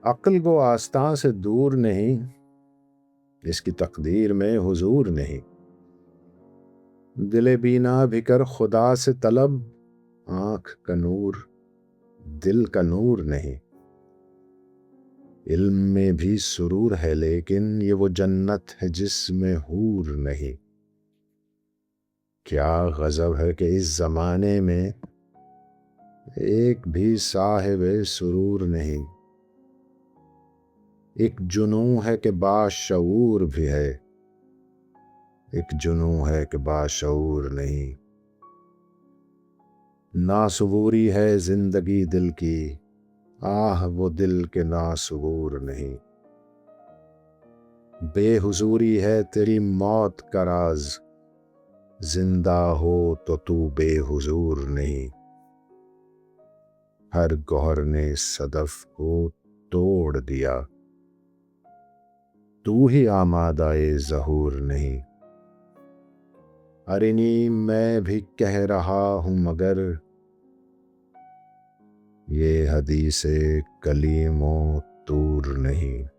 عقل کو آستاں سے دور نہیں، اس کی تقدیر میں حضور نہیں۔ دل بینا بھی کر خدا سے طلب، آنکھ کا نور دل کا نور نہیں۔ علم میں بھی سرور ہے لیکن یہ وہ جنت ہے جس میں حور نہیں۔ کیا غضب ہے کہ اس زمانے میں ایک بھی صاحب سرور نہیں۔ ایک جنوں ہے کہ باشعور بھی ہے، ایک جنوں ہے کہ باشعور نہیں۔ ناصبوری ہے زندگی دل کی، آہ وہ دل کے ناصبور نہیں۔ بے حضوری ہے تیری موت کا راز، زندہ ہو تو بے حضور نہیں۔ ہر گوہر نے صدف کو توڑ دیا، تو ہی آمادہ ظہور نہیں۔ ارنی میں بھی کہہ رہا ہوں مگر یہ حدیث کلیم و طور نہیں۔